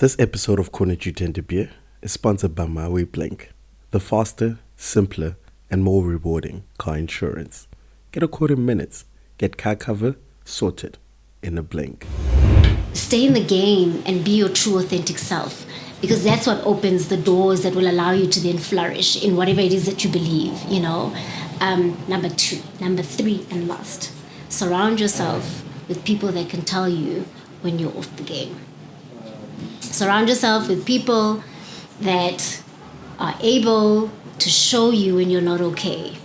This episode of Corner JUTA De Beer is sponsored by MIWAY Blink, the faster, simpler, and more rewarding car insurance. Get a quote in minutes. Get car cover sorted in a blink. Stay in the game and be your true authentic self, because that's what opens the doors that will allow you to then flourish in whatever it is that you believe, you know. Number three, and last, surround yourself with people that can tell you when you're off the game. Surround yourself with people that are able to show you when you're not okay.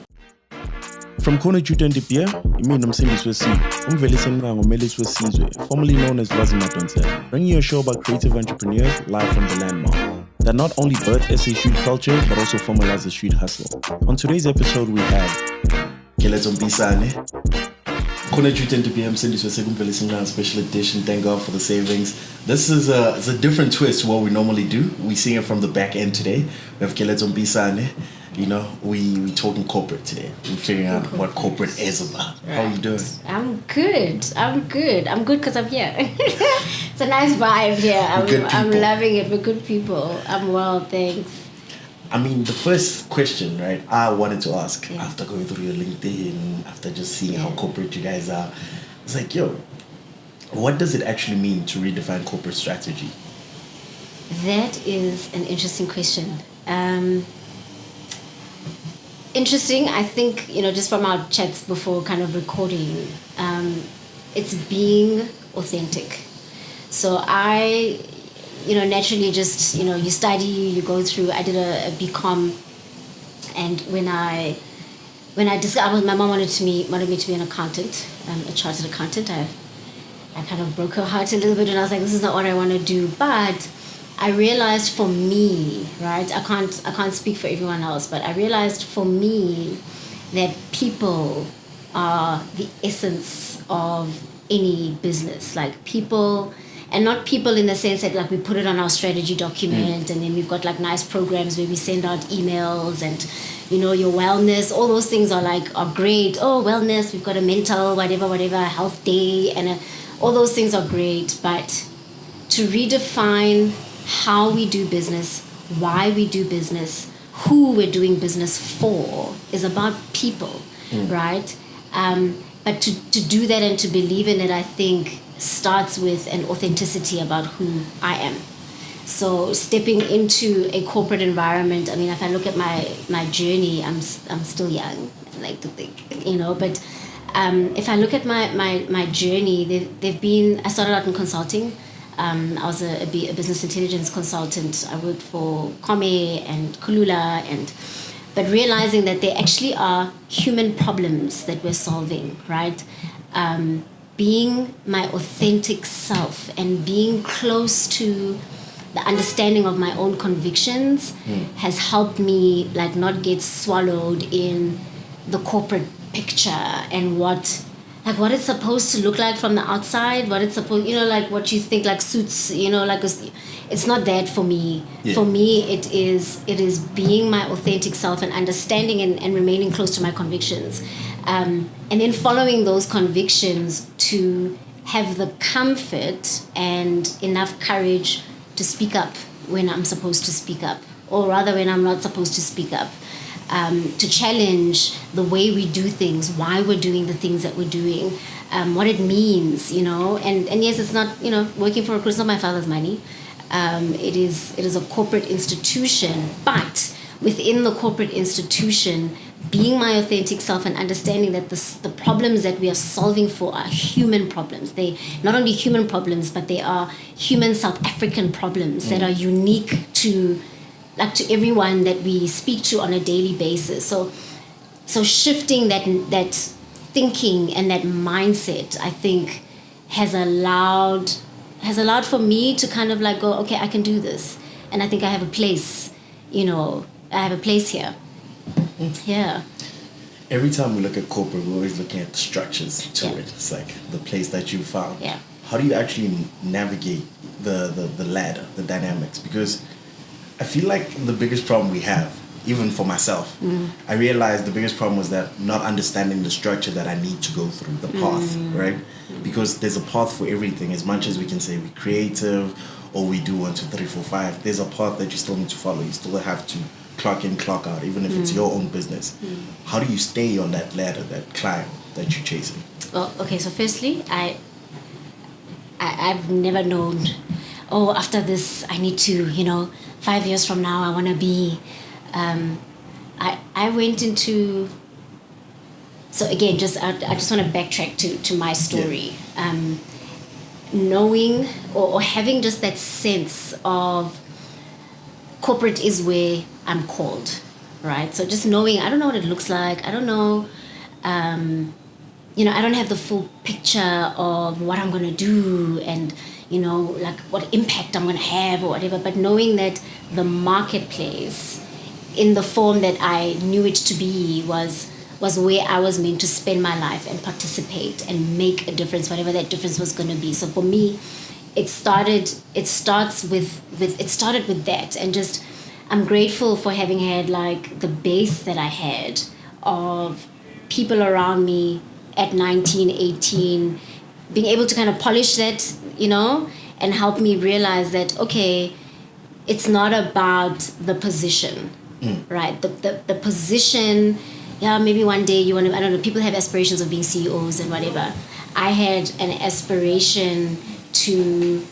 From Corner JUTA De Beer, imi nomsindisi wesizwe, umvelisi Mngango Melis wesizwe, formerly known as Lwazi Madonsela, bringing you a show about creative entrepreneurs live from the landmark that not only birth SA street culture but also formalize the street hustle. On today's episode, we have Keletso Mpisane. Corner JUTA De Beer, umsindisi wesizwe, Mngango special edition. Thank God for the savings. This is a different twist to what we normally do. We sing it from the back end today. We have Keletso Mpisane. You know, we talking corporate today. We're figuring out what corporate is about. Right. How are you doing? I'm good because I'm here. It's a nice vibe here. I'm loving it. We're good people. I'm well, thanks. I mean, the first question, right, I wanted to ask after going through your LinkedIn, after just seeing how corporate you guys are, it's like, yo, what does it actually mean to redefine corporate strategy? That is an interesting question. Interesting, I think, you know, just from our chats before kind of recording, it's being authentic. So I, you know, naturally just, you know, you study, you go through, I did a BCom, and when I discovered, my mom wanted me to be an accountant, a chartered accountant. I kind of broke her heart a little bit, and I was like, this is not what I want to do. But I realized for me, right, I can't speak for everyone else, but I realized for me that people are the essence of any business. Like people, and not people in the sense that like we put it on our strategy document and then we've got like nice programs where we send out emails and, you know, your wellness, all those things are great. Oh, wellness, we've got a mental, whatever, health day, and all those things are great. But to redefine how we do business, why we do business, who we're doing business for is about people, right? But to do that and to believe in it, I think, starts with an authenticity about who I am. So stepping into a corporate environment, I mean, if I look at my journey, I'm still young, I like to think, you know, but if I look at my journey, I started out in consulting. I was a business intelligence consultant. I worked for Kome and Kulula, but realizing that there actually are human problems that we're solving, right? Being my authentic self and being close to the understanding of my own convictions has helped me like not get swallowed in the corporate picture and what it's supposed to look like from the outside, what it's supposed, you know, like what you think like suits, you know, like it's not that for me. Yeah. For me, it is being my authentic self and understanding and remaining close to my convictions. And then following those convictions to have the comfort and enough courage to speak up when I'm supposed to speak up, or rather when I'm not supposed to speak up. To challenge the way we do things, why we're doing the things that we're doing, what it means, you know. And yes, it's not, you know, working for a crew, it's not my father's money. It is a corporate institution, but within the corporate institution, being my authentic self and understanding that the problems that we are solving for are human problems. They not only human problems, but they are human South African problems that are unique to everyone that we speak to on a daily basis. So shifting that thinking and that mindset, I think, has allowed for me to kind of like go, okay, I can do this, and I think I have a place. You know, I have a place here. Yeah. Every time we look at corporate, we're always looking at the structures to it. It's like the place that you found. Yeah. How do you actually navigate the ladder, the dynamics? Because I feel like the biggest problem we have, even for myself, I realized the biggest problem was that not understanding the structure that I need to go through, the path, right? Because there's a path for everything. As much as we can say we're creative or we do 1, 2, 3, 4, 5. There's a path that you still need to follow. You still have to clock in, clock out, even if it's your own business. How do you stay on that ladder, that climb that you're chasing? Well, okay, so firstly, I've never known, oh, after this, I need to, 5 years from now, I want to be, I went into, so again, I just want to backtrack to my story. Yeah. Knowing or having just that sense of corporate is where I'm called, right? So just knowing, I don't know what it looks like. I don't know, I don't have the full picture of what I'm going to do and, like what impact I'm going to have or whatever. But knowing that the marketplace in the form that I knew it to be was where I was meant to spend my life and participate and make a difference, whatever that difference was going to be. So for me, it started with that, and just I'm grateful for having had like the base that I had of people around me at 19, 18, being able to kind of polish that, and help me realize that, okay, it's not about the position, right? The position, maybe one day you want to, I don't know, people have aspirations of being CEOs and whatever. I had an aspiration to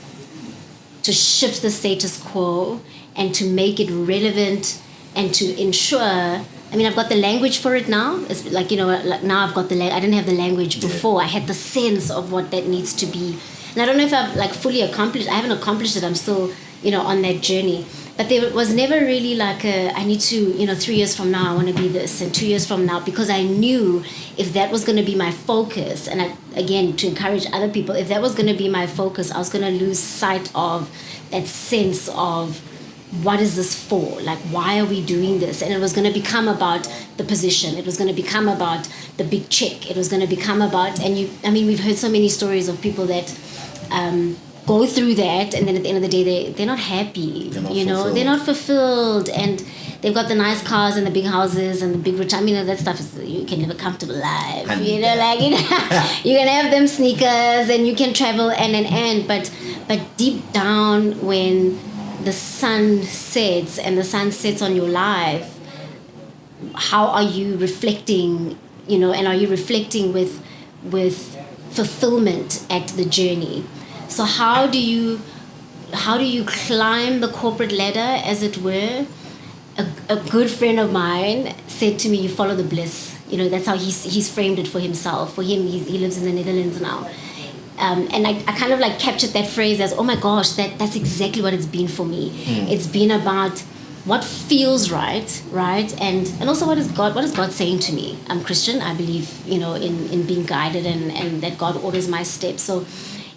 shift the status quo and to make it relevant and to ensure, I've got the language for it now. It's like, now I've got I didn't have the language before. I had the sense of what that needs to be. And I don't know if I've like fully accomplished, I haven't accomplished it. I'm still, on that journey. But there was never really like I need to, 3 years from now, I want to be this, and 2 years from now, because I knew if that was going to be my focus, and again, to encourage other people, if that was going to be my focus, I was going to lose sight of that sense of what is this for? Like, why are we doing this? And it was going to become about the position. It was going to become about the big check. It was going to become about, we've heard so many stories of people that go through that, and then at the end of the day, they're not happy. They're not fulfilled, and they've got the nice cars and the big houses and the big retirement. That stuff is, you can live a comfortable life. You can have them sneakers and you can travel and but deep down, when the sun sets and the sun sets on your life, how are you reflecting? And are you reflecting with fulfillment at the journey? So how do you climb the corporate ladder, as it were? A good friend of mine said to me, you follow the bliss. That's how he's framed it for himself. For him, he lives in the Netherlands now. And I kind of like captured that phrase as, oh my gosh, that's exactly what it's been for me. It's been about what feels right, and also what is God saying to me? I'm Christian. I believe, in being guided and that God orders my steps. So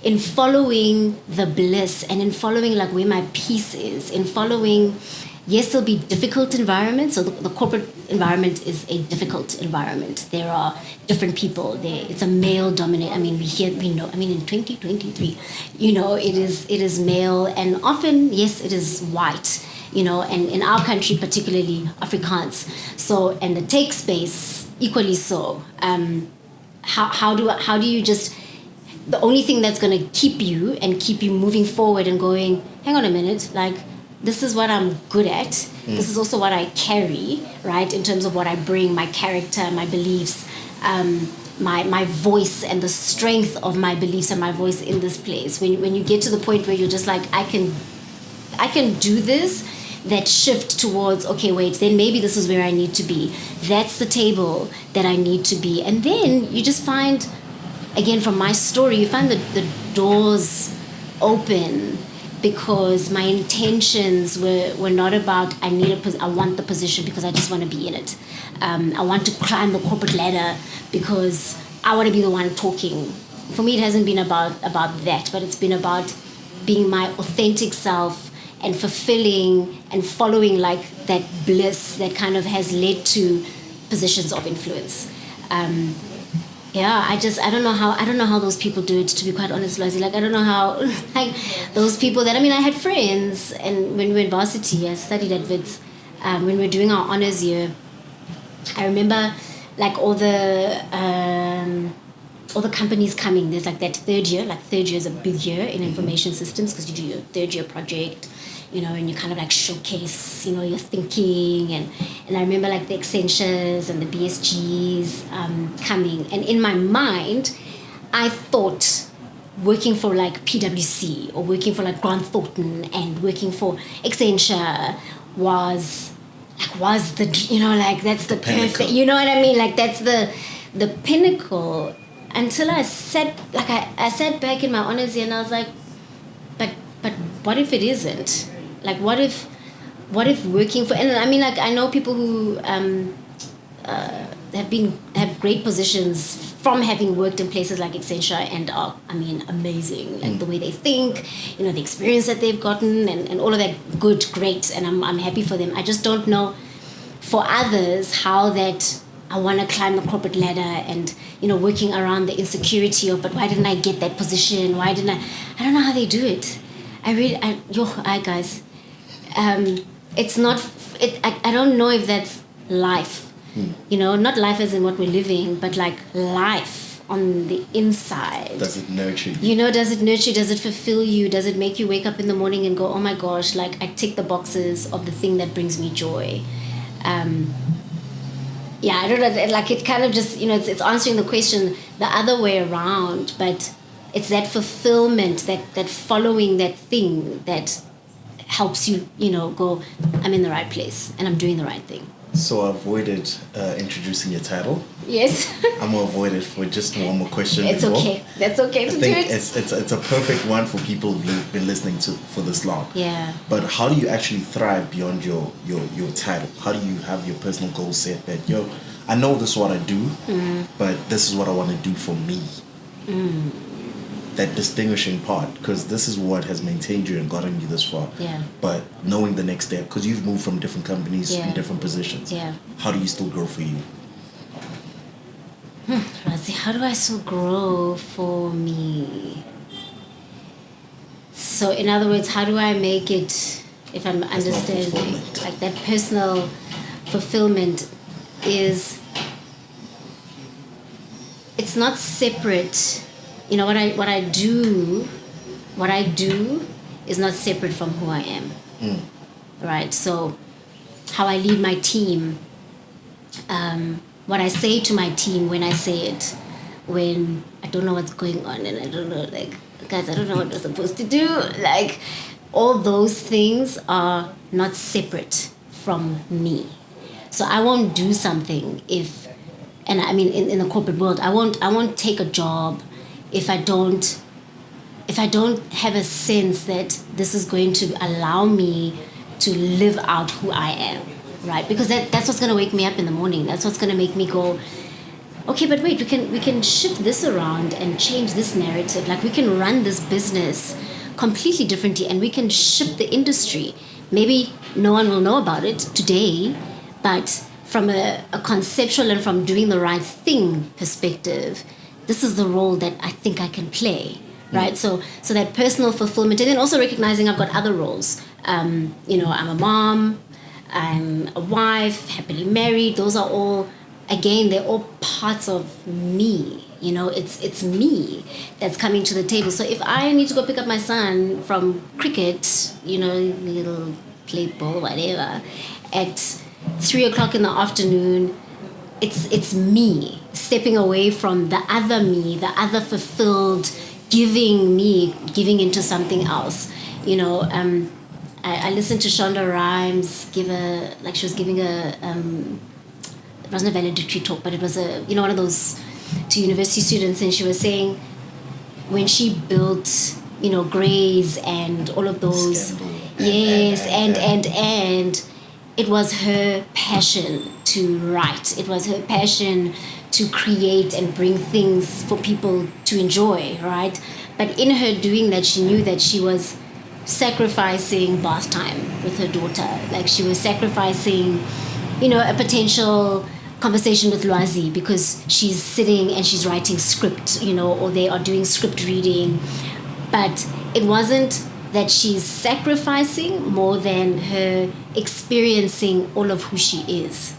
in following the bliss and in following like where my peace is, in following, yes, there'll be difficult environments. So the corporate environment is a difficult environment. There are different people there. It's a male dominated. We know. In 2023, it is male, and often, yes, it is white. And in our country, particularly Afrikaans. So, and the tech space equally so. How do you just, the only thing that's going to keep you moving forward and going, hang on a minute, like, this is what I'm good at. This is also what I carry, right? In terms of what I bring, my character, my beliefs, my voice, and the strength of my beliefs and my voice in this place. When you get to the point where you're just like, I can do this, that shift towards, okay, wait, then maybe this is where I need to be. That's the table that I need to be. And then you just find, again, from my story, you find the doors open, because my intentions were not about I want the position because I just want to be in it. I want to climb the corporate ladder because I want to be the one talking. For me, it hasn't been about that, but it's been about being my authentic self and fulfilling and following like that bliss that kind of has led to positions of influence. I don't know how those people do it, to be quite honest, Lwazi. Like, I don't know how, like, those people that, I had friends, and when we were in varsity, I studied at Wits, when we were doing our honors year, I remember, like, all the all the companies coming, there's like that third year is a big year in information systems because you do your third year project, you know, and you kind of like showcase, you know, your thinking. And I remember like the Accentures and the BSGs coming. And in my mind, I thought working for like PwC or working for like Grant Thornton and working for Accenture was the, you know, like that's the perfect, you know what I mean? Like that's the pinnacle. Until I sat back in my honors year and I was like, but what if it isn't? Like what if working for, and I mean, like I know people who have great positions from having worked in places like Accenture and are, I mean, amazing. Like the way they think, you know, the experience that they've gotten and all of that, good, great, and I'm happy for them. I just don't know for others how that I want to climb the corporate ladder and, you know, working around the insecurity of, but why didn't I get that position? Why didn't I don't know how they do it. Guys, it's not, I don't know if that's life, you know, not life as in what we're living, but like life on the inside. Does it nurture you? You know, does it nurture you? Does it fulfill you? Does it make you wake up in the morning and go, oh my gosh, like I tick the boxes of the thing that brings me joy? Yeah, I don't know, like it kind of just, you know, it's answering the question the other way around, but it's that fulfillment, that following that thing that helps you, you know, go, I'm in the right place and I'm doing the right thing. So I avoided introducing your title. Yes. I'm going to avoid it for just one more question. It's before. Okay. That's okay to do it. I think it's a perfect one for people who've been listening to for this long. Yeah. But how do you actually thrive beyond your title? How do you have your personal goal set that, I know this is what I do, but this is what I want to do for me. That distinguishing part, because this is what has maintained you and gotten you this far. Yeah. But knowing the next step, because you've moved from different companies in different positions. Yeah. How do you still grow for you? Lwazi, how do I still grow for me? So in other words, how do I make it, if I'm understanding, like that personal fulfillment is, it's not separate. You know, what I do is not separate from who I am. Right? So how I lead my team, what I say to my team when I say it, when I don't know what's going on and I don't know, like, guys, I don't know what we're supposed to do. Like, all those things are not separate from me. So I won't do something if, and I mean in the corporate world, I won't take a job if I don't have a sense that this is going to allow me to live out who I am, right? Because that's what's going to wake me up in the morning. That's what's going to make me go, okay, but wait, we can shift this around and change this narrative. Like, we can run this business completely differently and we can shift the industry. Maybe no one will know about it today, but from a conceptual and from doing the right thing perspective, this is the role that I think I can play, right? So that personal fulfillment, and then also recognizing I've got other roles. You know, I'm a mom, I'm a wife, happily married. Those are all, again, they're all parts of me. You know, it's me that's coming to the table. So if I need to go pick up my son from cricket, you know, little play ball, whatever, at 3:00 in the afternoon, it's me stepping away from the other me, the other fulfilled, giving into something else. You know, I listened to Shonda Rhimes she was giving it wasn't a valedictory talk, but it was one of those to university students, and she was saying when she built, you know, Grays and all of those, and it was her passion to write. It was her passion to create and bring things for people to enjoy, right? But in her doing that, she knew that she was sacrificing bath time with her daughter. Like, she was sacrificing, you know, a potential conversation with Lwazi because she's sitting and she's writing script, you know, or they are doing script reading. But it wasn't that she's sacrificing more than her experiencing all of who she is.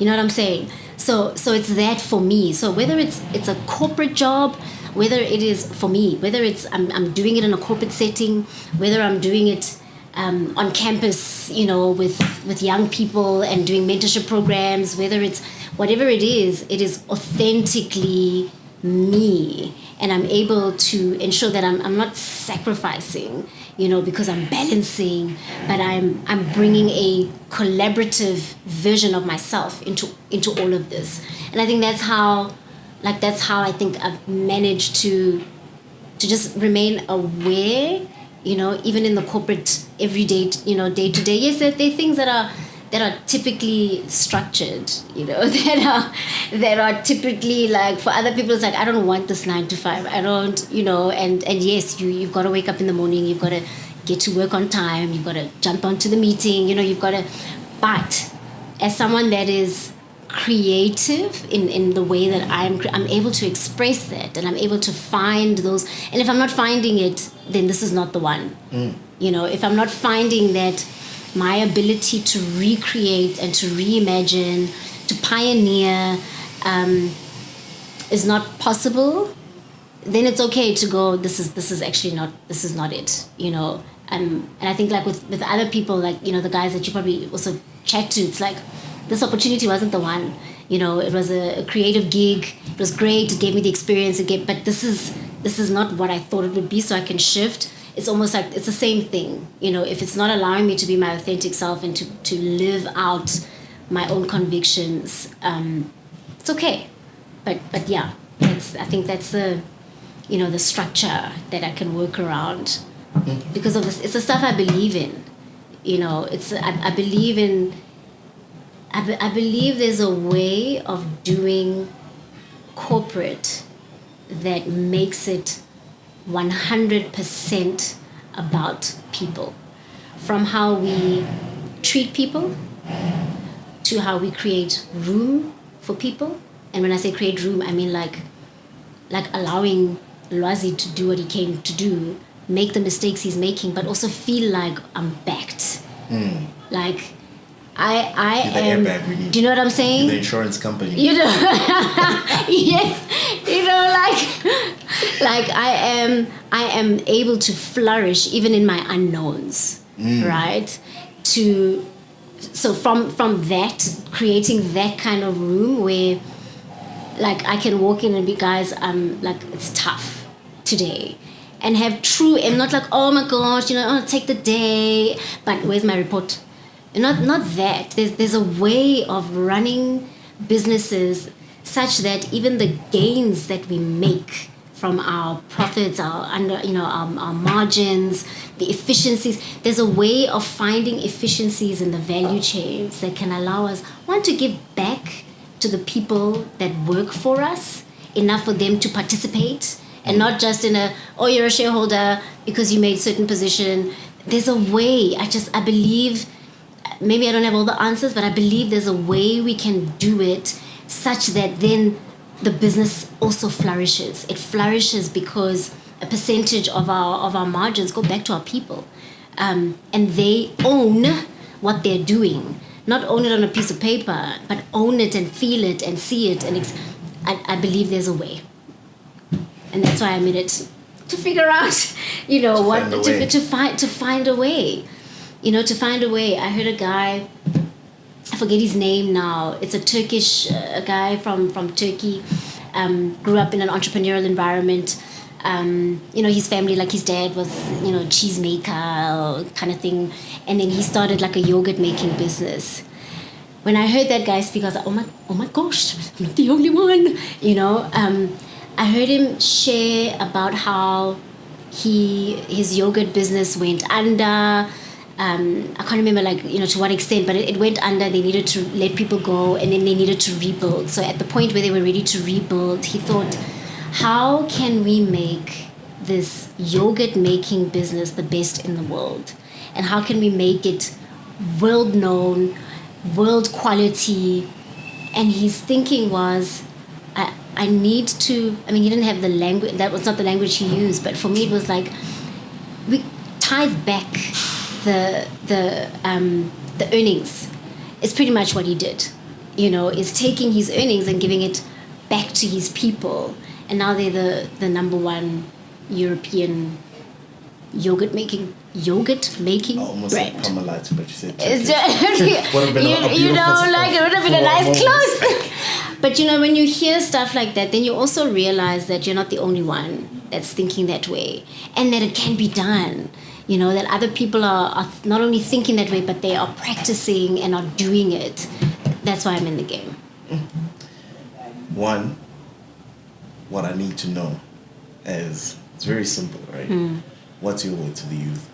You know what I'm saying? So it's that for me. So whether it's a corporate job, whether it is for me, whether it's I'm doing it in a corporate setting, whether I'm doing it on campus, you know, with young people and doing mentorship programs, whether it's whatever it is authentically me, and I'm able to ensure that I'm not sacrificing, you know, because I'm balancing, but I'm bringing a collaborative version of myself into all of this. And I think that's how I think I've managed to just remain aware, you know, even in the corporate everyday, you know, day to day. Yes, there are things that are typically structured, you know, that are typically like, for other people it's like, I don't want this 9 to 5. I don't, you know, and yes, you've got to wake up in the morning, you've got to get to work on time, you've got to jump onto the meeting, you know, you've got to, but as someone that is creative in the way that I'm able to express that, and I'm able to find those, and if I'm not finding it, then this is not the one. You know, if I'm not finding that my ability to recreate and to reimagine, to pioneer is not possible, then it's okay to go, this is not it, you know. And I think like with other people, like, you know, the guys that you probably also chat to, it's like, this opportunity wasn't the one, you know. It was a creative gig, it was great, it gave me the experience, but this is not what I thought it would be, so I can shift. It's almost like it's the same thing, you know. If it's not allowing me to be my authentic self and to live out my own convictions, it's okay. But yeah, I think that's the, you know, the structure that I can work around because of this. It's the stuff I believe in, you know. I believe in. I believe there's a way of doing corporate that makes it 100% about people, from how we treat people to how we create room for people. And when I say create room, I mean like allowing Lwazi to do what he came to do, make the mistakes he's making, but also feel like I'm backed. Like I am. Do you know what I'm saying? The insurance company. You know, yes. You know, like I am able to flourish even in my unknowns, right? So from that, creating that kind of room where, like, I can walk in and be, guys, like, it's tough today, and have true, and not like, oh my gosh, you know, take the day, but where's my report? Not that. There's a way of running businesses such that even the gains that we make from our profits, our margins, the efficiencies, there's a way of finding efficiencies in the value chains that can allow us, one, to give back to the people that work for us, enough for them to participate, and not just in you're a shareholder because you made certain position. There's a way. I believe, maybe I don't have all the answers, but I believe there's a way we can do it such that then the business also flourishes. It flourishes because a percentage of our margins go back to our people, and they own what they're doing. Not own it on a piece of paper, but own it and feel it and see it. And I believe there's a way, and that's why I'm in it to figure out, you know, to find a way. You know, to find a way. I heard a guy, I forget his name now. It's a Turkish guy from Turkey. Grew up in an entrepreneurial environment. You know, his family, like his dad was, you know, cheesemaker kind of thing. And then he started like a yogurt making business. When I heard that guy speak, I was like, oh my gosh, I'm not the only one. You know, I heard him share about how his yogurt business went under. I can't remember, like, you know, to what extent, but it went under. They needed to let people go, and then they needed to rebuild. So at the point where they were ready to rebuild, he thought, how can we make this yogurt making business the best in the world? And how can we make it world known, world quality? And his thinking was, I need to, I mean, he didn't have the language, that was not the language he used, but for me it was like, we tithe back the earnings is pretty much what he did, is taking his earnings and giving it back to his people. And now they're the number one European yogurt making almost brand. like formalise, but you said It's Turkish. Would have been a beautiful it would have been a nice moment. close. But when you hear stuff like that, then you also realize that you're not the only one that's thinking that way, and that it can be done. That other people are not only thinking that way, but they are practicing and are doing it. That's why I'm in the game. One, what I need to know is, it's very simple, right? What's your word to the youth?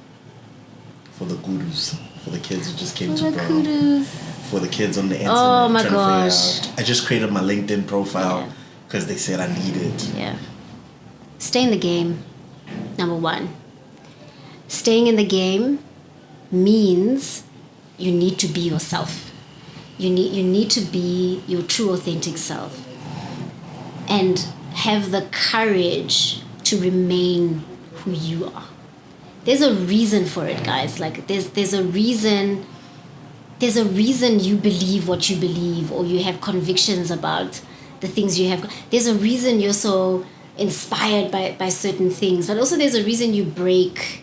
For the gurus, for the kids who just came to BRAAM, for the kids on the internet. Oh my trying to gosh. figure out. I just created my LinkedIn profile because they said I need it. Yeah. Stay in the game, number one. Staying in the game means you need to be yourself. You need to be your true, authentic self. And have the courage to remain who you are. There's a reason for it, guys. Like there's a reason you believe what you believe, or you have convictions about the things you have. There's a reason you're so inspired by certain things, but also there's a reason you break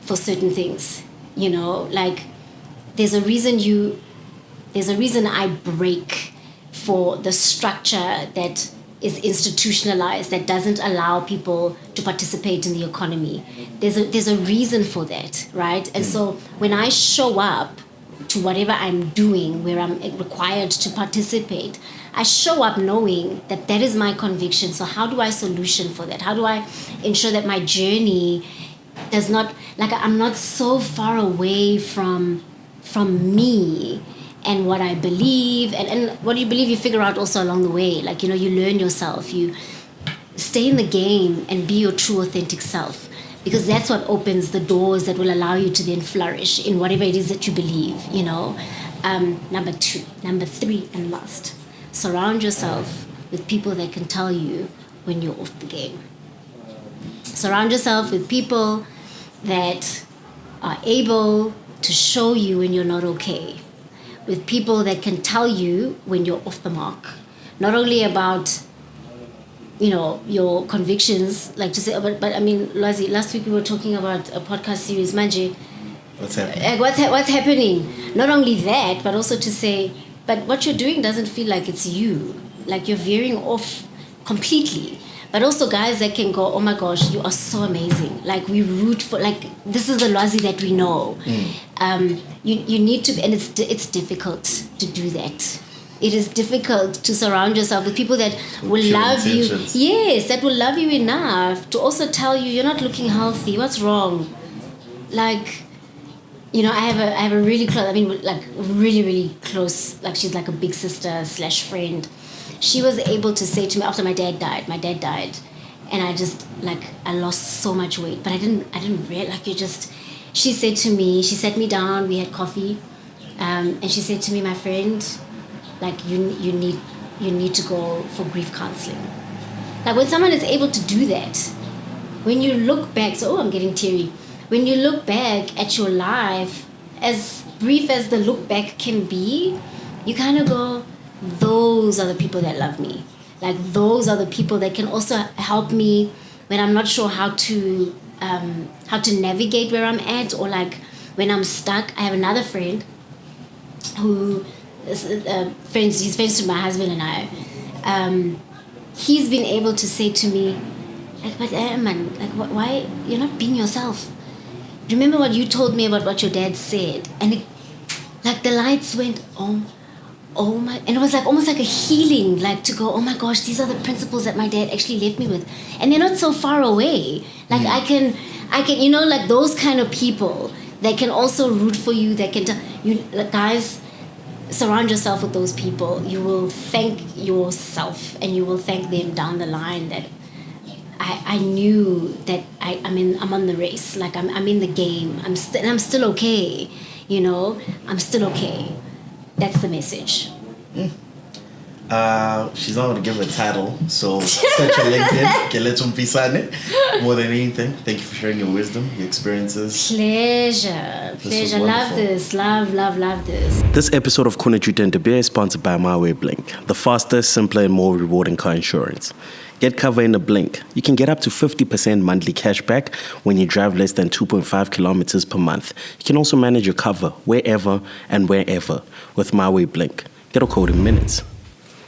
for certain things. Like there's a reason I break for the structure that is institutionalized, that doesn't allow people to participate in the economy. There's a reason for that, right? And so when I show up to whatever I'm doing, where I'm required to participate, I show up knowing that that is my conviction. So how do I solution for that? How do I ensure that my journey does not, I'm not so far away from me and what I believe, and what you believe you figure out also along the way. You learn yourself, you stay in the game and be your true, authentic self, because that's what opens the doors that will allow you to then flourish in whatever it is that you believe. Number three and last, surround yourself with people that can tell you when you're off the game. Surround yourself with people that are able to show you when you're not okay, with people that can tell you when you're off the mark, not only about your convictions, like to say, but I mean, Lwazi, last week we were talking about a podcast series, Manje. What's happening? What's happening? Not only that, but also to say, but what you're doing doesn't feel like it's you, like you're veering off completely. But also guys that can go, oh my gosh, you are so amazing. Like we root for, like this is the Lwazi that we know. You need to, and it's difficult to do that. It is difficult to surround yourself with people that will love you. Yes, that will love you enough to also tell you you're not looking healthy. What's wrong? Like, I have a really close, really, really close, like she's like a big sister / friend. She was able to say to me after my dad died, and I just, I lost so much weight, but I didn't realize, she said to me, she sat me down, we had coffee, and she said to me, my friend, you need to go for grief counseling. Like when someone is able to do that, when you look back, I'm getting teary. When you look back at your life, as brief as the look back can be, you kind of go, those are the people that love me. Like those are the people that can also help me when I'm not sure how to navigate where I'm at, or when I'm stuck. I have another friend who is he's friends with my husband and I. He's been able to say to me, but man, why you're not being yourself? Remember what you told me about what your dad said, and the lights went on. Oh my, and it was almost like a healing, to go, oh my gosh, these are the principles that my dad actually left me with, and they're not so far away. I can those kind of people that can also root for you, that can guys, surround yourself with those people. You will thank yourself, and you will thank them down the line that I knew that I'm on the race, I'm in the game, I'm still okay, I'm still okay. That's the message. She's not going to give a title, so search her LinkedIn, Keletso Mpisane. More than anything, thank you for sharing your wisdom, your experiences. Pleasure. Love this. Love this. This episode of Kona JUTA De BEER is sponsored by MIWAY Blink, the faster, simpler, and more rewarding car insurance. Get cover in a blink. You can get up to 50% monthly cash back when you drive less than 2.5 kilometers per month. You can also manage your cover wherever and wherever with MIWAY Blink. Get a code in minutes.